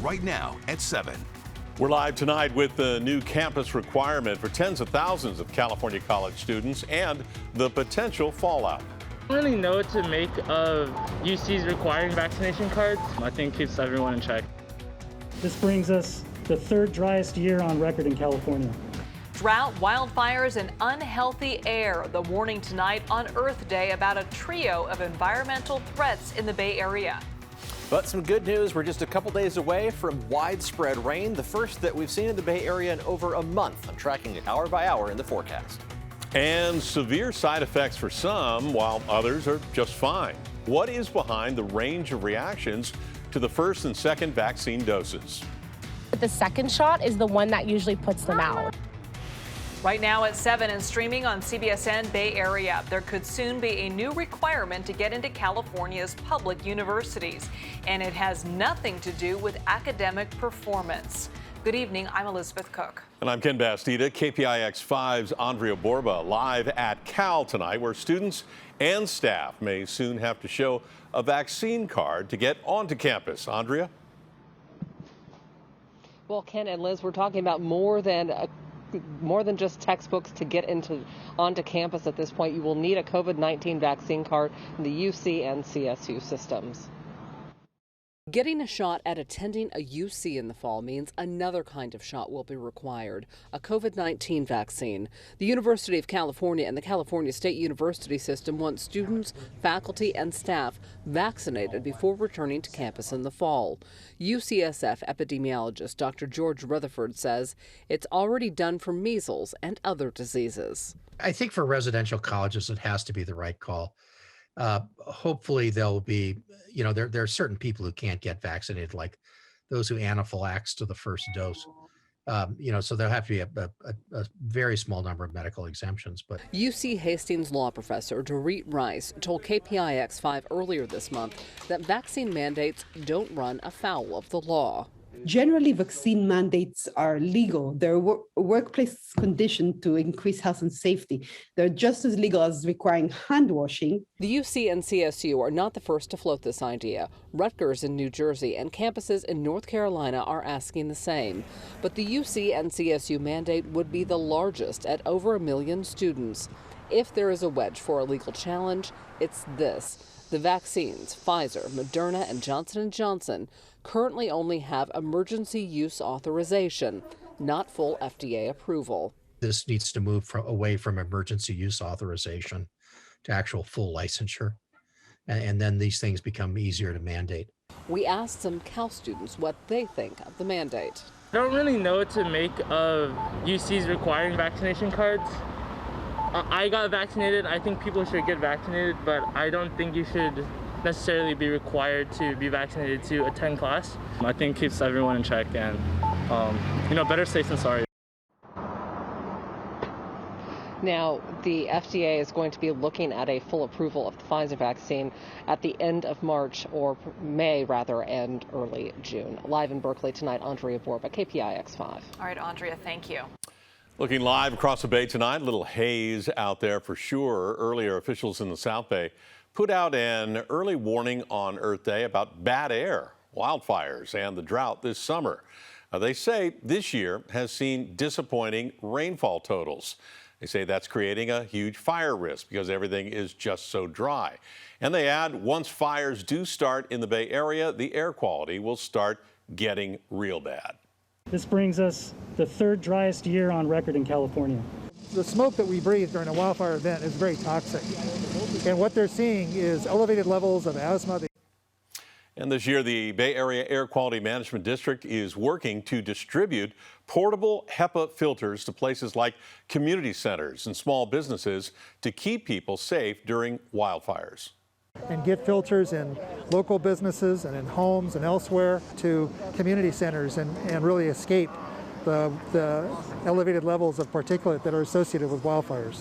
right now at 7. We're live tonight with the new campus requirement for tens of thousands of California college students and the potential fallout. I don't really know what to make of UC's requiring vaccination cards. I think it keeps everyone in check. This brings us the third driest year on record in California. Drought, wildfires, and unhealthy air. The warning tonight on Earth Day about a trio of environmental threats in the Bay Area. But some good news, we're just a couple days away from widespread rain, the first that we've seen in the Bay Area in over a month. I'm tracking it hour by hour in the forecast. And severe side effects for some, while others are just fine. What is behind the range of reactions to the first and second vaccine doses? The second shot is the one that usually puts them out. Right now at 7 and streaming on CBSN Bay Area, there could soon be a new requirement to get into California's public universities, and it has nothing to do with academic performance. Good evening, I'm Elizabeth Cook. And I'm Ken Bastida. KPIX 5's Andrea Borba live at Cal tonight, where students and staff may soon have to show a vaccine card to get onto campus. Andrea? Well, Ken and Liz, we're talking about more than just textbooks to get onto campus at this point. You will need a COVID-19 vaccine card in the UC and CSU systems. Getting a shot at attending a UC in the fall means another kind of shot will be required, a COVID-19 vaccine. The University of California and the California State University system want students, faculty, and staff vaccinated before returning to campus in the fall. UCSF epidemiologist Dr. George Rutherford says it's already done for measles and other diseases. I think for residential colleges, it has to be the right call. Hopefully there'll be, there are certain people who can't get vaccinated, like those who anaphylaxed to the first dose. So there'll have to be a very small number of medical exemptions. But UC Hastings law professor Dorit Rice told KPIX 5 earlier this month that vaccine mandates don't run afoul of the law. Generally, vaccine mandates are legal. They're workplace conditioned to increase health and safety. They're just as legal as requiring hand washing. The UC and CSU are not the first to float this idea. Rutgers in New Jersey and campuses in North Carolina are asking the same. But the UC and CSU mandate would be the largest at over 1 million students. If there is a wedge for a legal challenge, it's this. The vaccines, Pfizer, Moderna, and Johnson & Johnson, currently only have emergency use authorization, not full FDA approval. This needs to move away from emergency use authorization to actual full licensure. And then these things become easier to mandate. We asked some Cal students what they think of the mandate. I don't really know what to make of UC's requiring vaccination cards. I got vaccinated. I think people should get vaccinated, but I don't think you should necessarily be required to be vaccinated to attend class. I think it keeps everyone in check, and better safe than sorry. Now, the FDA is going to be looking at a full approval of the Pfizer vaccine at the end of March, or May rather, and early June. Live in Berkeley tonight, Andrea Borba, KPIX 5. All right, Andrea, thank you. Looking live across the Bay tonight, a little haze out there for sure. Earlier, officials in the South Bay put out an early warning on Earth Day about bad air, wildfires, and the drought this summer. They say this year has seen disappointing rainfall totals. They say that's creating a huge fire risk because everything is just so dry. And they add, once fires do start in the Bay Area, the air quality will start getting real bad. This brings us the third driest year on record in California. The smoke that we breathe during a wildfire event is very toxic. And what they're seeing is elevated levels of asthma. And this year, the Bay Area Air Quality Management District is working to distribute portable HEPA filters to places like community centers and small businesses to keep people safe during wildfires. And get filters in local businesses and in homes and elsewhere to community centers and really escape the elevated levels of particulate that are associated with wildfires.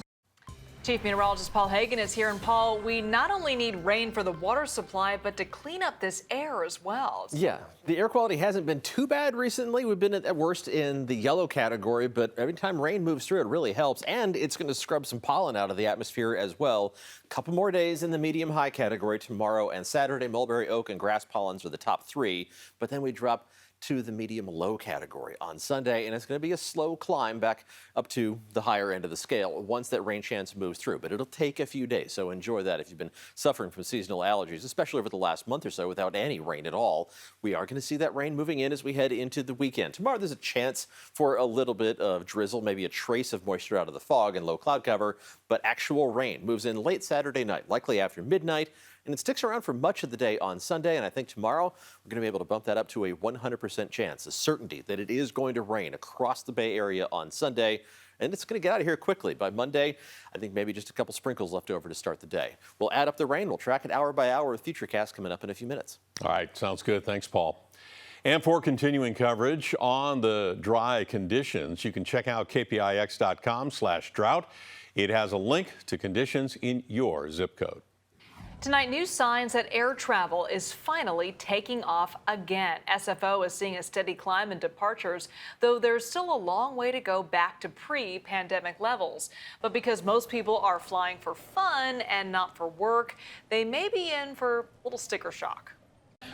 Chief Meteorologist Paul Hagan is here. And Paul, we not only need rain for the water supply, but to clean up this air as well. Yeah, the air quality hasn't been too bad recently. We've been at worst in the yellow category, but every time rain moves through, it really helps. And it's going to scrub some pollen out of the atmosphere as well. A couple more days in the medium high category tomorrow and Saturday. Mulberry, oak, and grass pollens are the top 3. But then we drop to the medium-low category on Sunday, and it's going to be a slow climb back up to the higher end of the scale once that rain chance moves through. But it'll take a few days, so enjoy that if you've been suffering from seasonal allergies, especially over the last month or so without any rain at all. We are going to see that rain moving in as we head into the weekend. Tomorrow, there's a chance for a little bit of drizzle, maybe a trace of moisture out of the fog and low cloud cover, but actual rain moves in late Saturday night, likely after midnight. And it sticks around for much of the day on Sunday, and I think tomorrow we're going to be able to bump that up to a 100% chance, a certainty that it is going to rain across the Bay Area on Sunday, and it's going to get out of here quickly. By Monday, I think maybe just a couple sprinkles left over to start the day. We'll add up the rain. We'll track it hour by hour with Futurecast coming up in a few minutes. All right, sounds good. Thanks, Paul. And for continuing coverage on the dry conditions, you can check out kpix.com/drought. It has a link to conditions in your zip code. Tonight, new signs that air travel is finally taking off again. SFO is seeing a steady climb in departures, though there's still a long way to go back to pre-pandemic levels. But because most people are flying for fun and not for work, they may be in for a little sticker shock.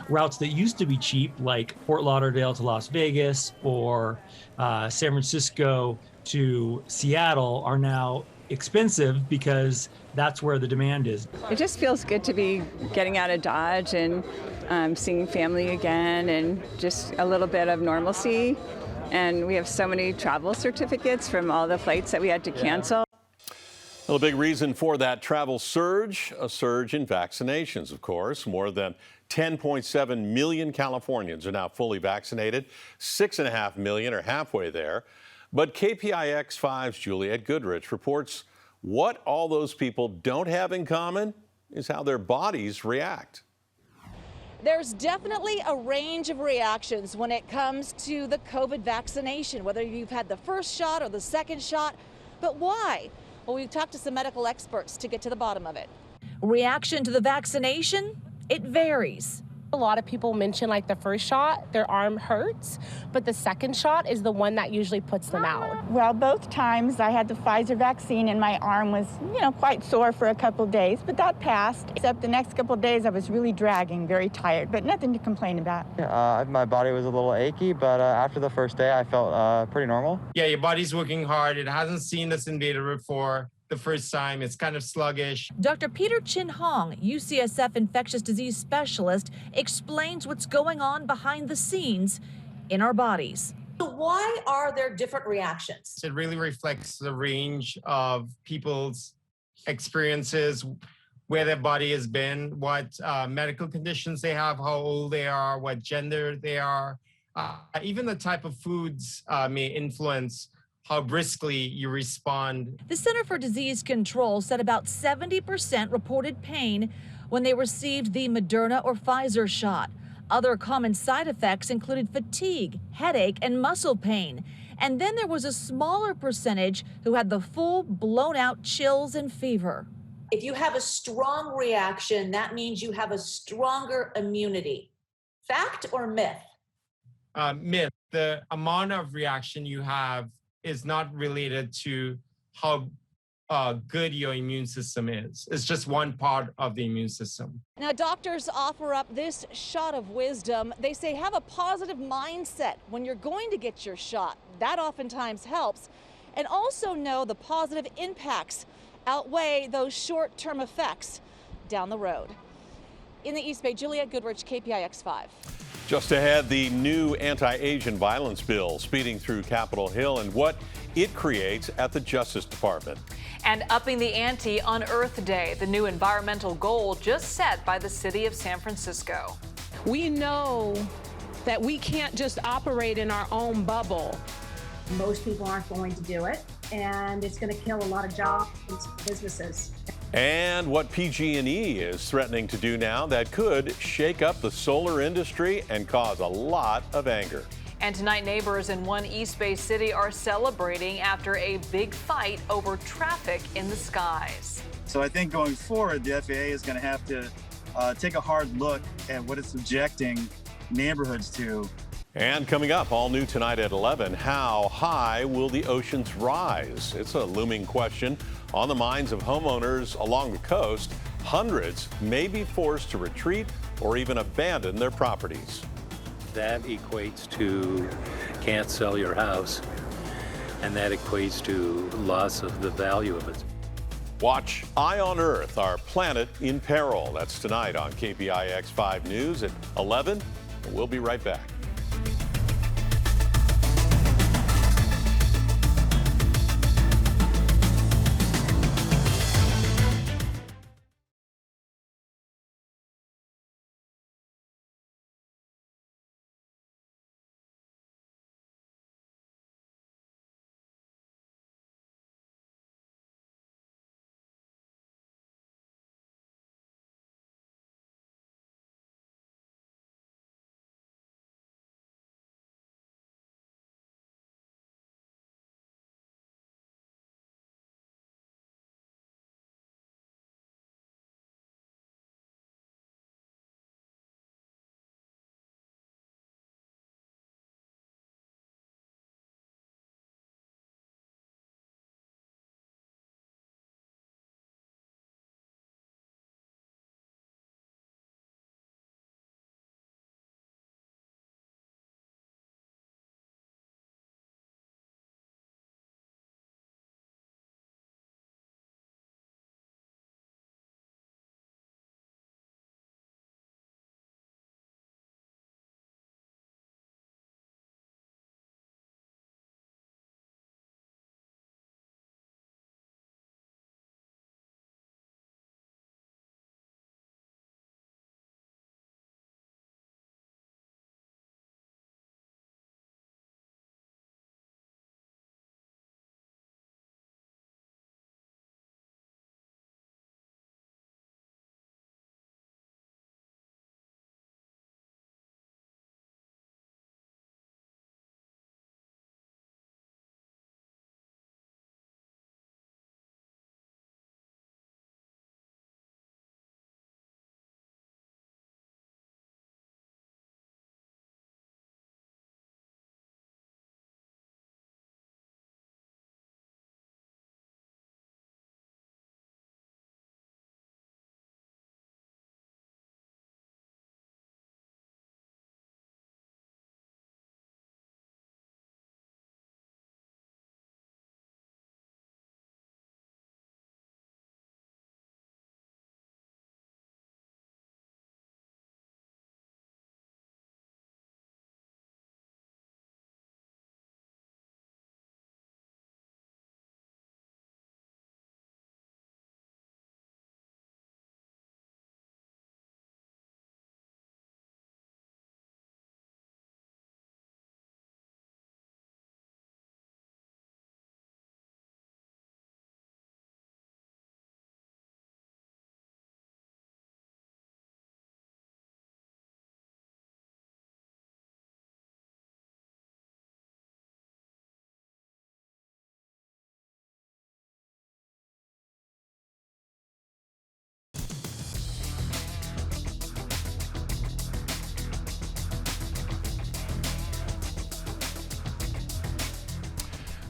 Routes that used to be cheap, like Fort Lauderdale to Las Vegas or San Francisco to Seattle, are now expensive because that's where the demand is. It just feels good to be getting out of Dodge and seeing family again and just a little bit of normalcy. And we have so many travel certificates from all the flights that we had to cancel. Well, a big reason for that travel surge, a surge in vaccinations, of course. More than 10.7 million Californians are now fully vaccinated. 6.5 million are halfway there. But KPIX 5's Juliette Goodrich reports what all those people don't have in common is how their bodies react. There's definitely a range of reactions when it comes to the COVID vaccination, whether you've had the first shot or the second shot. But why? Well, we've talked to some medical experts to get to the bottom of it. Reaction to the vaccination? It varies. A lot of people mention like the first shot, their arm hurts, but the second shot is the one that usually puts them out. Well, both times I had the Pfizer vaccine and my arm was, quite sore for a couple days, but that passed. Except the next couple days I was really dragging, very tired, but nothing to complain about. My body was a little achy, but after the first day I felt pretty normal. Yeah, your body's working hard. It hasn't seen this invader before. The first time, it's kind of sluggish. Dr. Peter Chin Hong, UCSF infectious disease specialist, explains what's going on behind the scenes in our bodies. So why are there different reactions? It really reflects the range of people's experiences, where their body has been, what medical conditions they have, how old they are, what gender they are. Even the type of foods may influence how briskly you respond. The Center for Disease Control said about 70% reported pain when they received the Moderna or Pfizer shot. Other common side effects included fatigue, headache, and muscle pain. And then there was a smaller percentage who had the full blown out chills and fever. If you have a strong reaction, that means you have a stronger immunity. Fact or myth? Myth. The amount of reaction you have is not related to how good your immune system is. It's just one part of the immune system. Now, doctors offer up this shot of wisdom. They say have a positive mindset when you're going to get your shot. That oftentimes helps. And also know the positive impacts outweigh those short-term effects down the road. In the East Bay, Juliette Goodrich, KPIX 5. Just ahead, the new anti-Asian violence bill speeding through Capitol Hill and what it creates at the Justice Department. And upping the ante on Earth Day, the new environmental goal just set by the city of San Francisco. We know that we can't just operate in our own bubble. Most people aren't going to do it, and it's going to kill a lot of jobs and businesses. And what PG&E is threatening to do now that could shake up the solar industry and cause a lot of anger. And tonight, neighbors in one East Bay city are celebrating after a big fight over traffic in the skies. So I think going forward, the FAA is going to have to take a hard look at what it's subjecting neighborhoods to. And coming up, all new tonight at 11, how high will the oceans rise? It's a looming question on the minds of homeowners along the coast. Hundreds may be forced to retreat or even abandon their properties. that equates to can't sell your house, and that equates to loss of the value of it. Watch Eye on Earth, Our Planet in Peril. That's tonight on KPIX 5 News at 11. We'll be right back.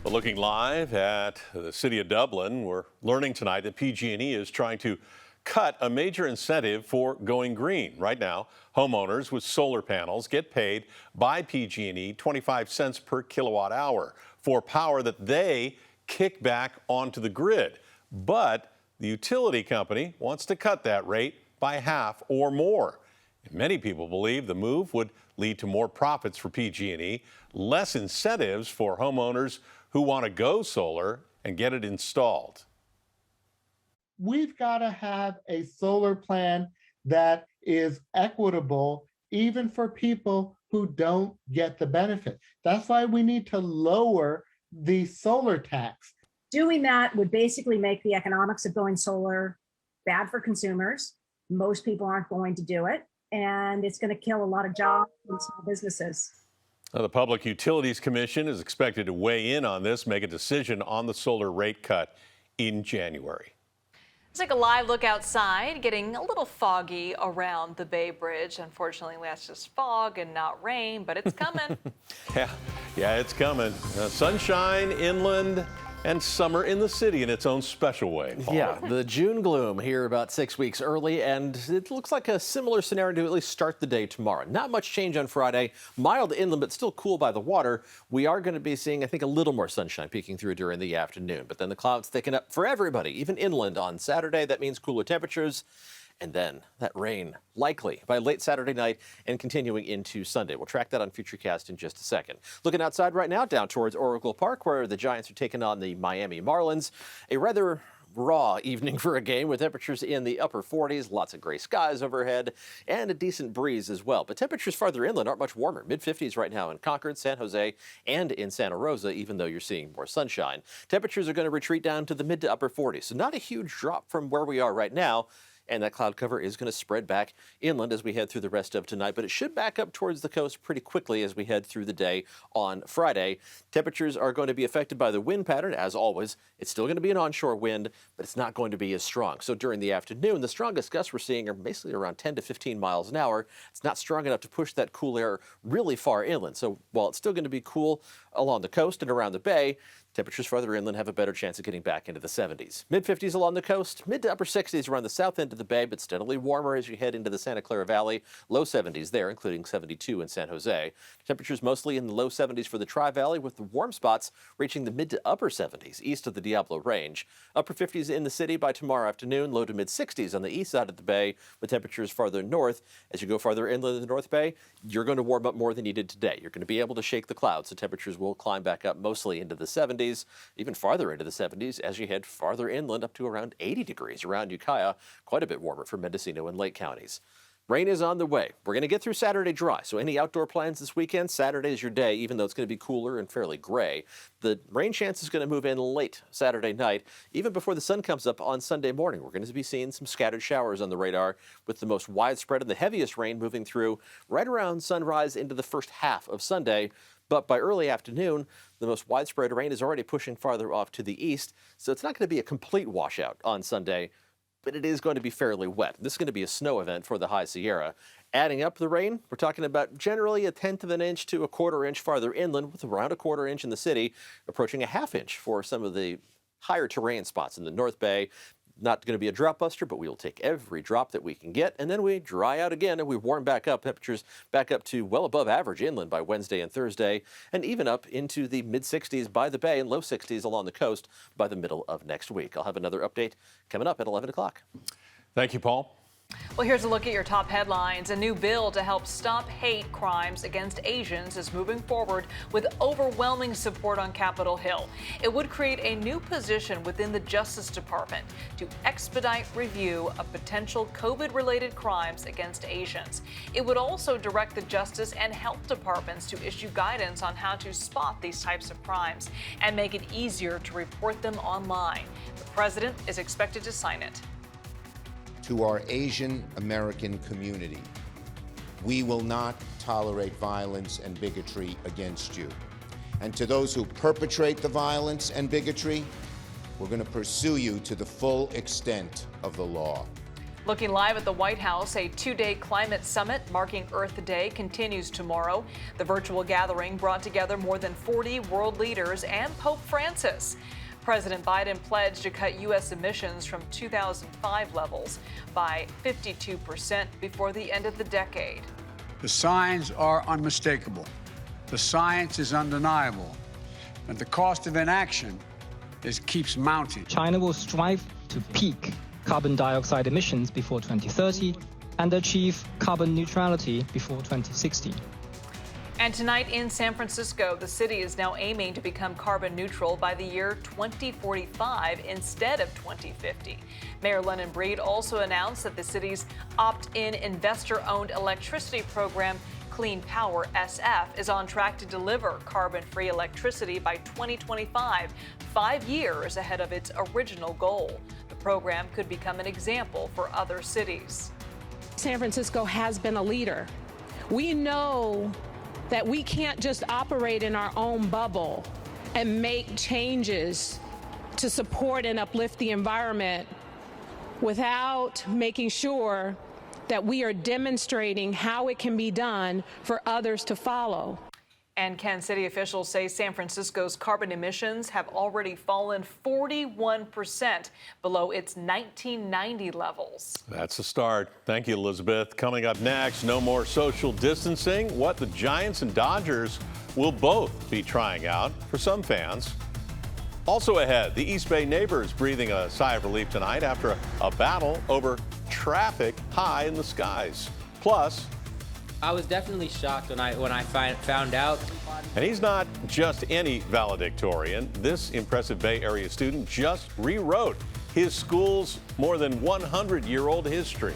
But looking live at the city of Dublin, we're learning tonight that PG&E is trying to cut a major incentive for going green. Right now, homeowners with solar panels get paid by PG&E 25 cents per kilowatt hour for power that they kick back onto the grid. But the utility company wants to cut that rate by half or more. Many people believe the move would lead to more profits for PG&E, less incentives for homeowners who want to go solar and get it installed. We've got to have a solar plan that is equitable, even for people who don't get the benefit. That's why we need to lower the solar tax. Doing that would basically make the economics of going solar bad for consumers. Most people aren't going to do it, and it's going to kill a lot of jobs and small businesses. Now, the Public Utilities Commission is expected to weigh in on this, make a decision on the solar rate cut in January. Let's take a live look outside. Getting a little foggy around the Bay Bridge. Unfortunately, that's just fog and not rain, but it's coming. Yeah, it's coming. Sunshine inland And summer in the city in its own special way, Paul. Yeah, the June gloom here about 6 weeks early, and it looks like a similar scenario to at least start the day tomorrow. Not much change on Friday. Mild inland, but still cool by the water. We are going to be seeing, I think, a little more sunshine peeking through during the afternoon. But then the clouds thicken up for everybody, even inland on Saturday. That means cooler temperatures. And then that rain, likely by late Saturday night and continuing into Sunday. We'll track that on Futurecast in just a second. Looking outside right now, down towards Oracle Park, where the Giants are taking on the Miami Marlins. A rather raw evening for a game with temperatures in the upper 40s, lots of gray skies overhead, and a decent breeze as well. But temperatures farther inland aren't much warmer. Mid-50s right now in Concord, San Jose, and in Santa Rosa, even though you're seeing more sunshine. Temperatures are going to retreat down to the mid to upper 40s, so not a huge drop from where we are right now. And that cloud cover is going to spread back inland as we head through the rest of tonight, but it should back up towards the coast pretty quickly as we head through the day on Friday. Temperatures are going to be affected by the wind pattern, as always. It's still going to be an onshore wind, but it's not going to be as strong. So during the afternoon, the strongest gusts we're seeing are basically around 10 to 15 miles an hour. It's not strong enough to push that cool air really far inland. So while it's still going to be cool along the coast and around the bay, temperatures further inland have a better chance of getting back into the 70s. Mid-50s along the coast, mid to upper 60s around the south end of the bay, but steadily warmer as you head into the Santa Clara Valley. Low 70s there, including 72 in San Jose. Temperatures mostly in the low 70s for the Tri-Valley, with the warm spots reaching the mid to upper 70s east of the Diablo Range. Upper 50s in the city by tomorrow afternoon, low to mid 60s on the east side of the bay, with temperatures farther north. As you go farther inland in the North Bay, you're going to warm up more than you did today. You're going to be able to shake the clouds, so temperatures will climb back up mostly into the 70s. Even farther into the 70s as you head farther inland up to around 80 degrees around Ukiah, quite a bit warmer for Mendocino and Lake counties. Rain is on the way. We're going to get through Saturday dry, so any outdoor plans this weekend, Saturday is your day, even though it's going to be cooler and fairly gray. The rain chance is going to move in late Saturday night, even before the sun comes up on Sunday morning. We're going to be seeing some scattered showers on the radar, with the most widespread and the heaviest rain moving through right around sunrise into the first half of Sunday. But by early afternoon, the most widespread rain is already pushing farther off to the east, so it's not going to be a complete washout on Sunday, but it is going to be fairly wet. This is going to be a snow event for the High Sierra. Adding up the rain, we're talking about generally a 1/10 of an inch to a 1/4 inch farther inland, with around a 1/4 inch in the city, approaching a 1/2 inch for some of the higher terrain spots in the North Bay. Not going to be a drought buster, but we will take every drop that we can get, and then we dry out again and we warm back up. Temperatures back up to well above average inland by Wednesday and Thursday, and even up into the mid-60s by the bay and low 60s along the coast by the middle of next week. I'll have another update coming up at 11 o'clock. Thank you, Paul. Well, here's a look at your top headlines. A new bill to help stop hate crimes against Asians is moving forward with overwhelming support on Capitol Hill. It would create a new position within the Justice Department to expedite review of potential COVID-related crimes against Asians. It would also direct the Justice and Health Departments to issue guidance on how to spot these types of crimes and make it easier to report them online. The president is expected to sign it. To our Asian American community, we will not tolerate violence and bigotry against you. And to those who perpetrate the violence and bigotry, we're going to pursue you to the full extent of the law. Looking live at the White House, a 2-day climate summit marking Earth Day continues tomorrow. The virtual gathering brought together more than 40 world leaders and Pope Francis. President Biden pledged to cut U.S. emissions from 2005 levels by 52% before the end of the decade. The signs are unmistakable. The science is undeniable. And the cost of inaction keeps mounting. China will strive to peak carbon dioxide emissions before 2030 and achieve carbon neutrality before 2060. And tonight in San Francisco, the city is now aiming to become carbon neutral by the year 2045 instead of 2050. Mayor Lennon Breed also announced that the city's opt-in investor-owned electricity program, Clean Power SF, is on track to deliver carbon-free electricity by 2025, 5 years ahead of its original goal. The program could become an example for other cities. San Francisco has been a leader. We know that we can't just operate in our own bubble and make changes to support and uplift the environment without making sure that we are demonstrating how it can be done for others to follow. And Kansas City officials say San Francisco's carbon emissions have already fallen 41% below its 1990 levels. That's a start. Thank you, Elizabeth. Coming up next, no more social distancing, what the Giants and Dodgers will both be trying out for some fans. Also ahead, the East Bay neighbors breathing a sigh of relief tonight after a battle over traffic high in the skies. Plus, I was definitely shocked when I found out. and he's not just any valedictorian. This impressive Bay Area student just rewrote his school's more than 100-year-old history.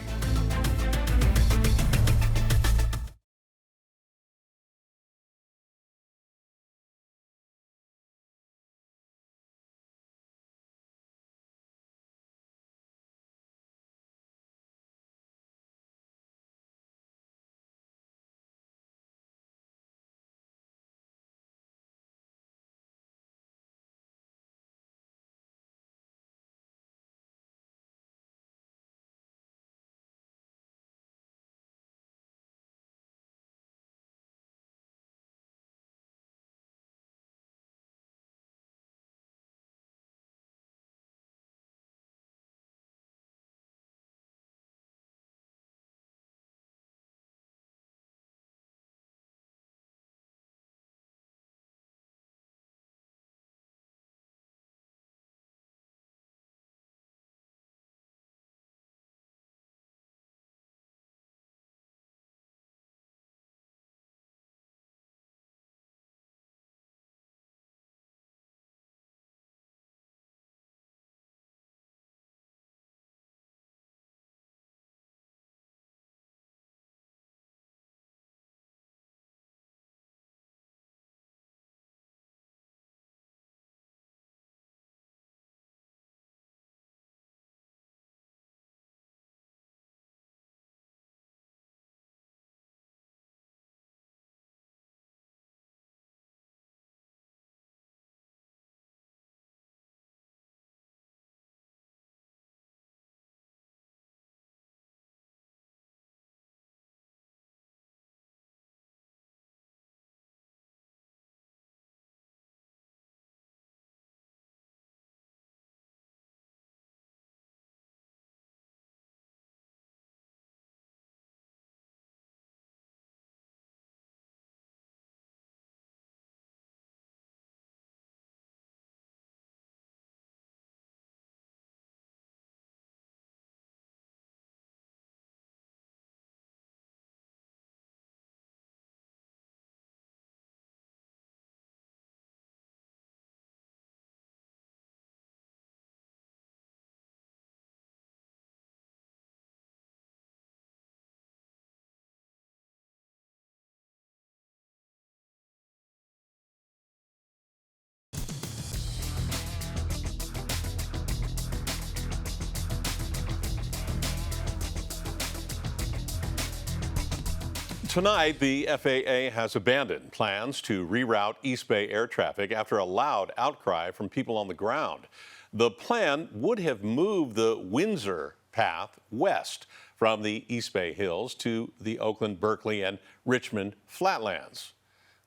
Tonight, the FAA has abandoned plans to reroute East Bay air traffic after a loud outcry from people on the ground. The plan would have moved the Windsor path west from the East Bay Hills to the Oakland, Berkeley, and Richmond flatlands.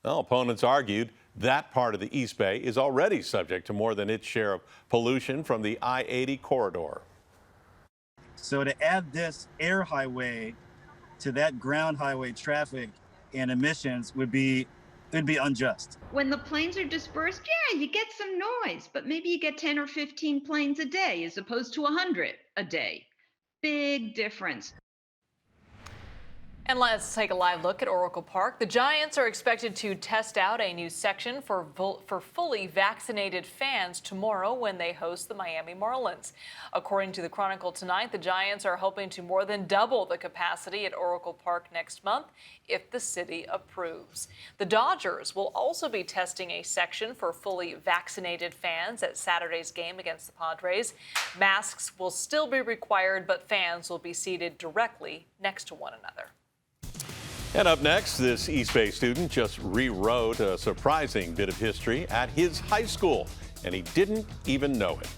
Well, opponents argued that part of the East Bay is already subject to more than its share of pollution from the I-80 corridor. So to add this air highway to that ground highway traffic and emissions would be unjust. When the planes are dispersed, yeah, you get some noise, but maybe you get 10 or 15 planes a day as opposed to 100 a day. Big difference. And let's take a live look at Oracle Park. The Giants are expected to test out a new section for fully vaccinated fans tomorrow when they host the Miami Marlins. According to the Chronicle tonight, the Giants are hoping to more than double the capacity at Oracle Park next month if the city approves. The Dodgers will also be testing a section for fully vaccinated fans at Saturday's game against the Padres. Masks will still be required, but fans will be seated directly next to one another. And up next, this East Bay student just rewrote a surprising bit of history at his high school, and he didn't even know it.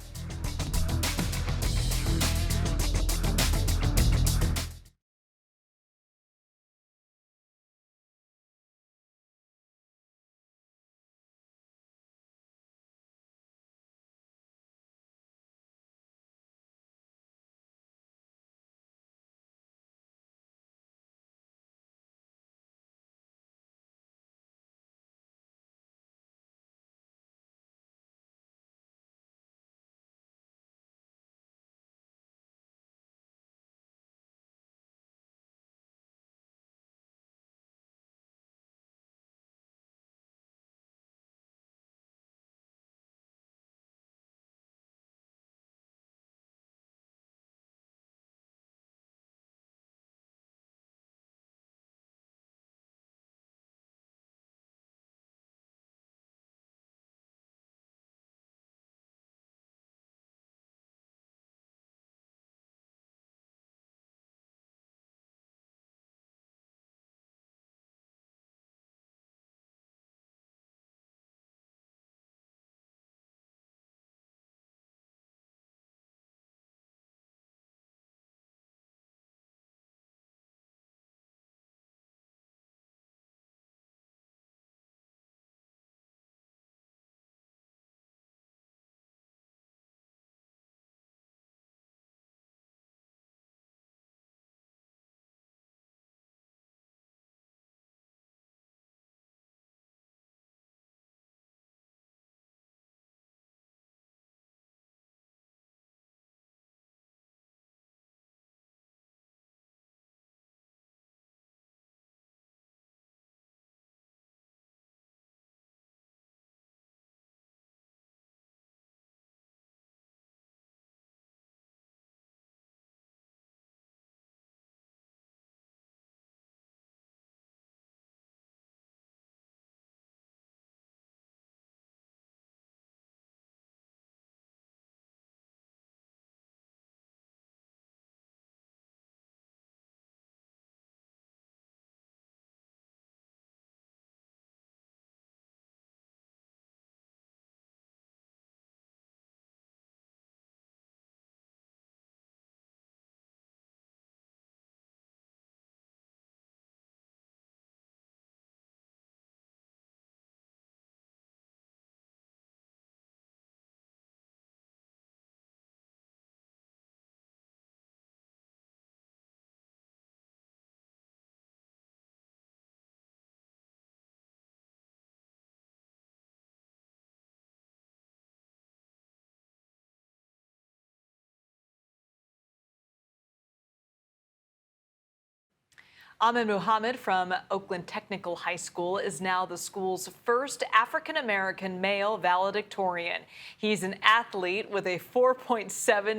Ahmed Muhammad from Oakland Technical High School is now the school's first African-American male valedictorian. He's an athlete with a 4.7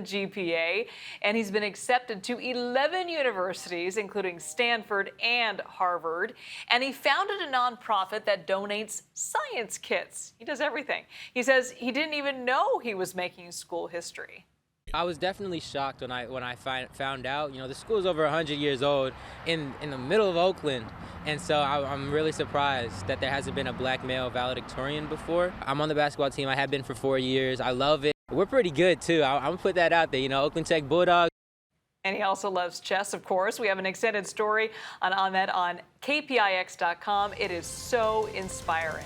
GPA, and he's been accepted to 11 universities, including Stanford and Harvard. And he founded a nonprofit that donates science kits. He does everything. He says he didn't even know he was making school history. I was definitely shocked when I found out. You know, the school is over 100 years old in the middle of Oakland. And so I'm really surprised that there hasn't been a black male valedictorian before. I'm on the basketball team. I have been for 4 years. I love it. We're pretty good, too. I'm going to put that out there. You know, Oakland Tech Bulldogs. And he also loves chess, of course. We have an extended story on Ahmed on KPIX.com. It is so inspiring.